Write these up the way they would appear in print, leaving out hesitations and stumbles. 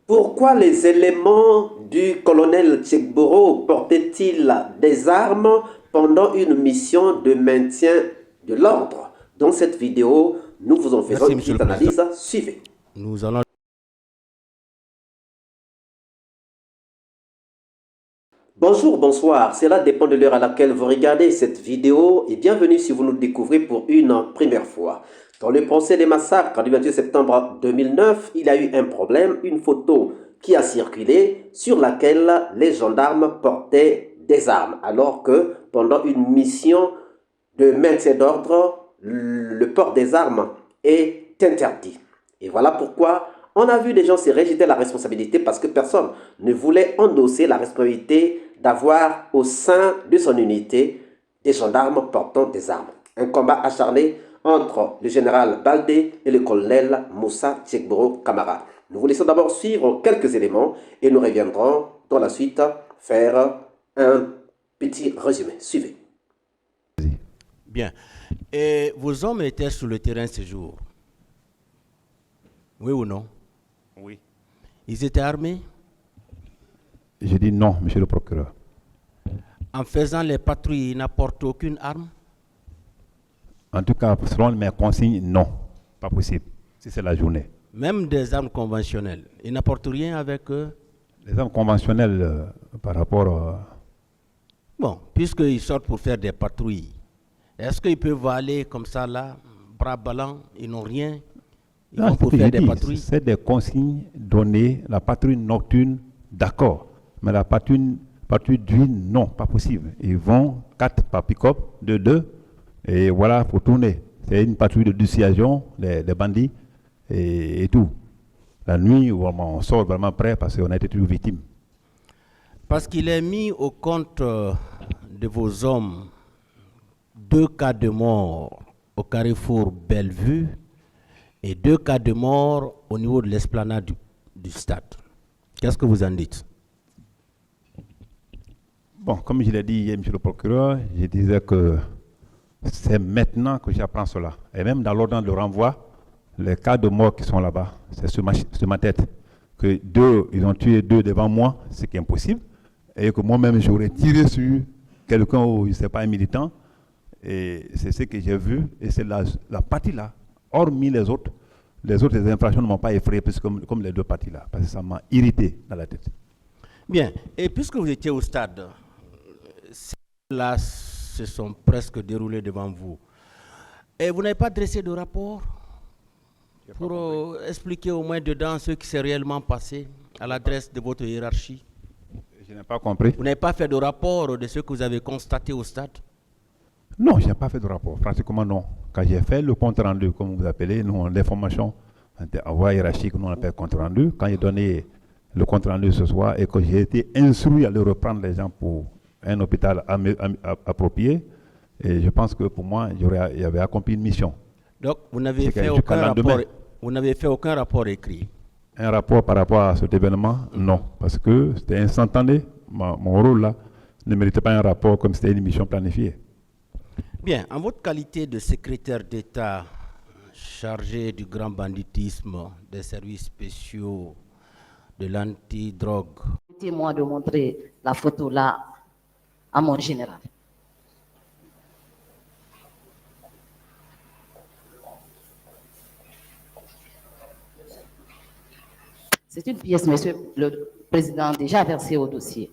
Pourquoi les éléments du colonel Tchegboro portaient-ils des armes pendant une mission de maintien de l'ordre? Dans cette vidéo, nous vous en faisons Merci, une Monsieur le petite Président. analyse. Suivez. Nous allons. Bonjour, bonsoir, cela dépend de l'heure à laquelle vous regardez cette vidéo et bienvenue si vous nous découvrez pour une première fois. Dans le procès des massacres du 28 septembre 2009, il y a eu un problème, une photo qui a circulé sur laquelle les gendarmes portaient des armes, alors que pendant une mission de maintien d'ordre, le port des armes est interdit. Et voilà pourquoi on a vu des gens se rejeter la responsabilité parce que personne ne voulait endosser la responsabilité d'avoir au sein de son unité des gendarmes portant des armes. Un combat acharné entre le général Baldé et le colonel Moussa Tchegboro Kamara. Nous vous laissons d'abord suivre quelques éléments et nous reviendrons dans la suite faire un petit résumé. Suivez. Bien. Et vos hommes étaient sur le terrain ce jour? Oui ou non? Oui. Ils étaient armés? Je dis non, monsieur le procureur. En faisant les patrouilles, ils n'apportent aucune arme? En tout cas, selon mes consignes, non. Pas possible. Si c'est la journée. Même des armes conventionnelles. Ils n'apportent rien avec eux? Les armes conventionnelles par rapport Bon, puisqu'ils sortent pour faire des patrouilles, est-ce qu'ils peuvent aller comme ça là, bras ballants, ils n'ont rien? Ils non, vont pour faire des patrouilles? c'est des consignes données, la patrouille nocturne, d'accord. Mais la patrouille d'huile, non, pas possible. Ils vont 4 par pick-up, 2, et voilà, pour tourner. C'est une patrouille de dissuasion, des bandits, et tout. La nuit, vraiment, on sort vraiment prêt parce qu'on a été toujours victime. Parce qu'il est mis au compte de vos hommes 2 cas de mort au carrefour Bellevue et 2 cas de mort au niveau de l'esplanade du stade. Qu'est-ce que vous en dites? Bon, comme je l'ai dit hier, monsieur le procureur, je disais que c'est maintenant que j'apprends cela. Et même dans l'ordre de renvoi, les cas de mort qui sont là-bas, c'est sur ma tête. Que ils ont tué 2 devant moi, ce qui est impossible. Et que moi-même, j'aurais tiré sur quelqu'un ou, je ne sais pas, un militant. Et c'est ce que j'ai vu. Et c'est la partie-là, hormis les autres infractions ne m'ont pas effrayé, comme les 2 parties-là. Parce que ça m'a irrité dans la tête. Bien. Et puisque vous étiez au stade, ces là se sont presque déroulés devant vous. Et vous n'avez pas dressé de rapport pour expliquer au moins dedans ce qui s'est réellement passé à l'adresse de votre hiérarchie? Je n'ai pas compris. Vous n'avez pas fait de rapport de ce que vous avez constaté au stade? Non, je n'ai pas fait de rapport. Pratiquement non. Quand j'ai fait le compte rendu, comme vous appelez, nous, l'information en voie hiérarchique, nous on appelle compte rendu. Quand j'ai donné le compte rendu ce soir et que j'ai été instruit à le reprendre les gens pour un hôpital approprié, et je pense que pour moi, j'avais accompli une mission. Donc, vous n'avez fait aucun rapport, aucun rapport écrit? Un rapport par rapport à cet événement, non. Parce que c'était instantané. Mon rôle là ne méritait pas un rapport comme c'était une mission planifiée. Bien, en votre qualité de secrétaire d'État chargé du grand banditisme, des services spéciaux, de l'antidrogue. Permettez-moi de montrer la photo là à mon général. C'est une pièce, monsieur le président, déjà versée au dossier.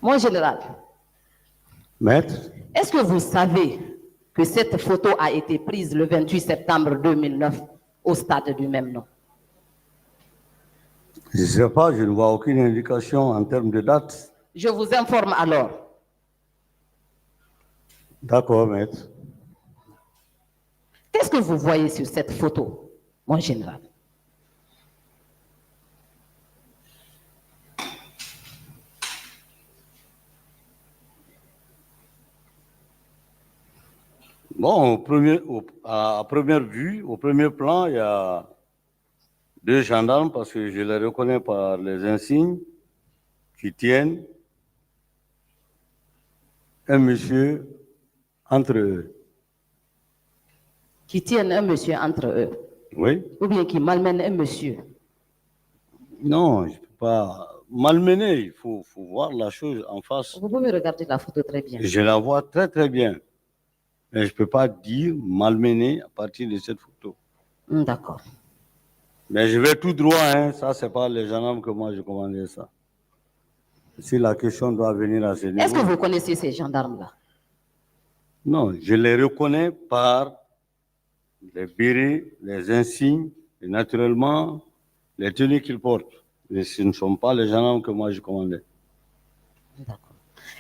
Mon général, Maître, est-ce que vous savez que cette photo a été prise le 28 septembre 2009 au stade du même nom? je ne sais pas, je ne vois aucune indication en termes de date. Je vous informe alors. D'accord, maître. Qu'est-ce que vous voyez sur cette photo, mon général? Bon, à première vue, au premier plan, il y a 2 gendarmes parce que je les reconnais par les insignes qui tiennent. un monsieur entre eux. Qui tiennent un monsieur entre eux. Oui? Ou bien qui malmènent un monsieur. Non, je ne peux pas malmener. Il faut voir la chose en face. Vous pouvez regarder la photo très bien. Je la vois très très bien. Mais je ne peux pas dire malmener à partir de cette photo. D'accord. Mais je vais tout droit, hein. Ça, ce n'est pas les gendarmes que moi je commandais ça. Si la question doit venir à ce niveau. Est-ce que vous connaissez ces gendarmes-là? Non, je les reconnais par les bérets, les insignes, et naturellement, les tenues qu'ils portent. Mais ce ne sont pas les gendarmes que moi je commandais. D'accord.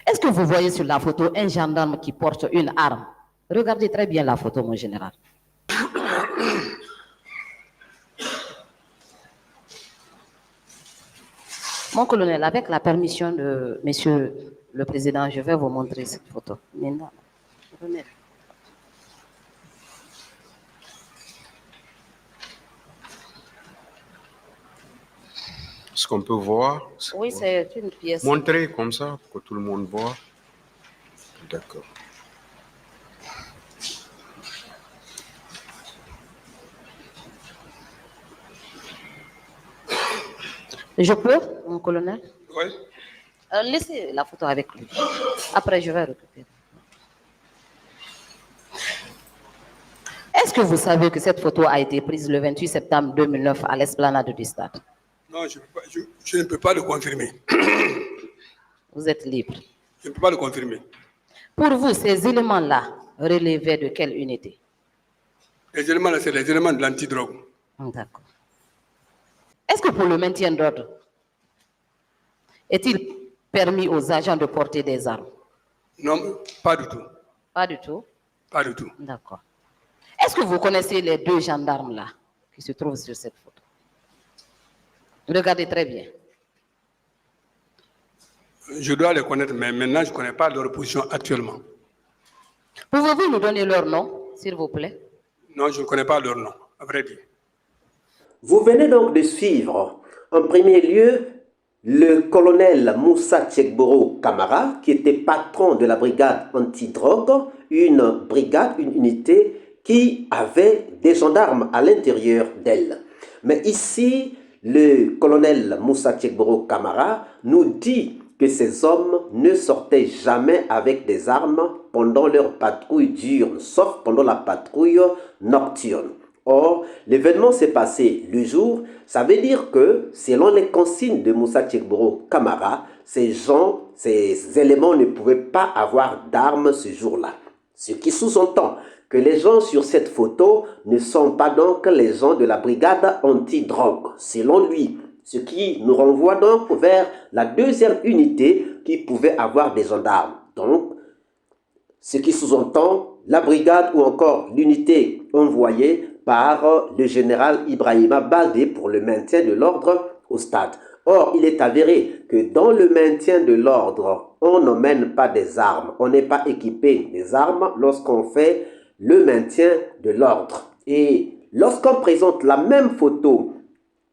Est-ce que vous voyez sur la photo un gendarme qui porte une arme? Regardez très bien la photo, mon général. Mon colonel, avec la permission de Monsieur le Président, je vais vous montrer cette photo. Maintenant, ce qu'on peut voir. oui, c'est une pièce. Montrer comme ça, pour que tout le monde voit. D'accord. Je peux, mon colonel? Oui. Laissez la photo avec lui. Après, je vais récupérer. Est-ce que vous savez que cette photo a été prise le 28 septembre 2009 à l'esplanade du stade? Non, je ne peux pas le confirmer. Vous êtes libre. Je ne peux pas le confirmer. Pour vous, ces éléments-là relevaient de quelle unité? Les éléments-là, c'est les éléments de l'antidrogue. D'accord. Est-ce que pour le maintien d'ordre, est-il permis aux agents de porter des armes? Non, pas du tout. Pas du tout? Pas du tout. D'accord. Est-ce que vous connaissez les deux gendarmes-là qui se trouvent sur cette photo? Regardez très bien. Je dois les connaître, mais maintenant, je ne connais pas leur position actuellement. Pouvez-vous nous donner leur nom, s'il vous plaît? Non, je ne connais pas leur nom, à vrai dire. Vous venez donc de suivre, en premier lieu, le colonel Moussa Tchekboro Kamara, qui était patron de la brigade antidrogue, une unité qui avait des gendarmes à l'intérieur d'elle. Mais ici, le colonel Moussa Tchekboro Kamara nous dit que ces hommes ne sortaient jamais avec des armes pendant leur patrouille diurne, sauf pendant la patrouille nocturne. Or, l'événement s'est passé le jour, ça veut dire que, selon les consignes de Moussa Tchekboro Kamara, ces éléments ne pouvaient pas avoir d'armes ce jour-là. Ce qui sous-entend que les gens sur cette photo ne sont pas donc les gens de la brigade anti-drogue, selon lui. Ce qui nous renvoie donc vers la deuxième unité qui pouvait avoir des gendarmes. Donc, ce qui sous-entend la brigade ou encore l'unité envoyée par le général Ibrahima Baldé pour le maintien de l'ordre au stade. Or, il est avéré que dans le maintien de l'ordre, on n'emmène pas des armes, on n'est pas équipé des armes lorsqu'on fait le maintien de l'ordre. Et lorsqu'on présente la même photo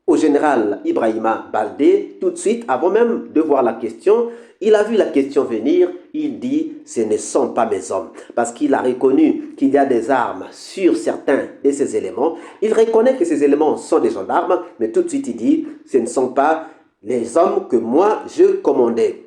au général Ibrahima Baldé, tout de suite, avant même de voir la question, il a vu la question venir, il dit « ce ne sont pas mes hommes ». Parce qu'il a reconnu qu'il y a des armes sur certains de ces éléments. Il reconnaît que ces éléments sont des gendarmes, mais tout de suite il dit « ce ne sont pas les hommes que moi je commandais ».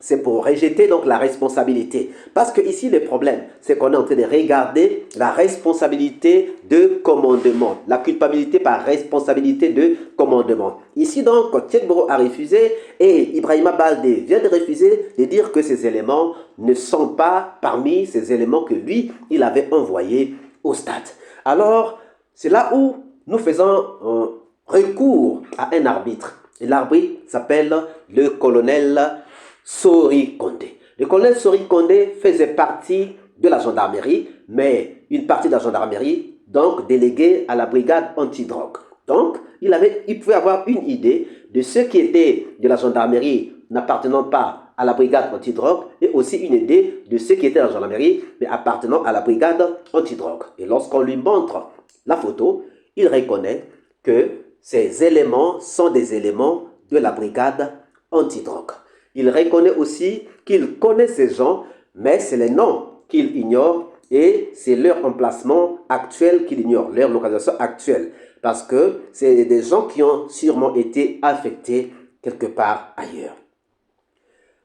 C'est pour rejeter donc la responsabilité. Parce que ici, le problème, c'est qu'on est en train de regarder la responsabilité de commandement. La culpabilité par responsabilité de commandement. Ici donc, Tchekboro a refusé et Ibrahima Baldé vient de refuser de dire que ces éléments ne sont pas parmi ces éléments que lui, il avait envoyés au stade. Alors, c'est là où nous faisons un recours à un arbitre. Et l'arbitre s'appelle le colonel Sori Kondé. Le colonel Sori Kondé faisait partie de la gendarmerie, mais une partie de la gendarmerie, donc déléguée à la brigade antidrogue. Donc, il pouvait avoir une idée de ceux qui étaient de la gendarmerie n'appartenant pas à la brigade antidrogue et aussi une idée de ceux qui étaient de la gendarmerie mais appartenant à la brigade antidrogue. Et lorsqu'on lui montre la photo, il reconnaît que ces éléments sont des éléments de la brigade antidrogue. Il reconnaît aussi qu'il connaît ces gens Mais c'est les noms qu'il ignore et c'est leur emplacement actuel qu'il ignore, leur localisation actuelle. Parce que c'est des gens qui ont sûrement été affectés quelque part ailleurs.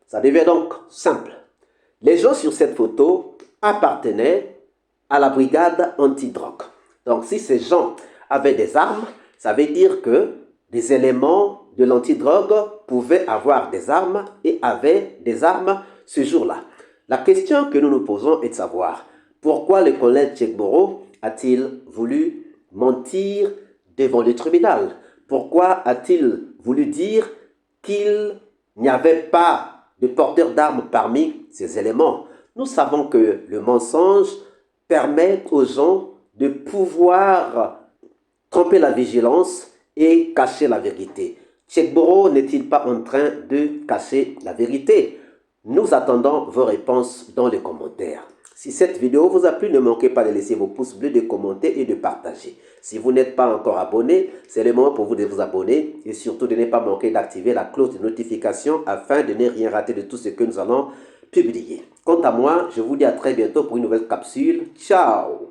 Ça devient donc simple. Les gens sur cette photo appartenaient à la brigade antidrogue. Donc si ces gens avaient des armes, ça veut dire que des éléments de l'antidrogue pouvaient avoir des armes et avaient des armes ce jour-là. La question que nous nous posons est de savoir pourquoi le colonel Tchegboro a-t-il voulu mentir devant le tribunal? Pourquoi a-t-il voulu dire qu'il n'y avait pas de porteurs d'armes parmi ces éléments? Nous savons que le mensonge permet aux gens de pouvoir tromper la vigilance et cacher la vérité. Tchegboro n'est-il pas en train de cacher la vérité? Nous attendons vos réponses dans les commentaires. Si cette vidéo vous a plu, ne manquez pas de laisser vos pouces bleus, de commenter et de partager. Si vous n'êtes pas encore abonné, c'est le moment pour vous de vous abonner et surtout de ne pas manquer d'activer la cloche de notification afin de ne rien rater de tout ce que nous allons publier. Quant à moi, je vous dis à très bientôt pour une nouvelle capsule. Ciao!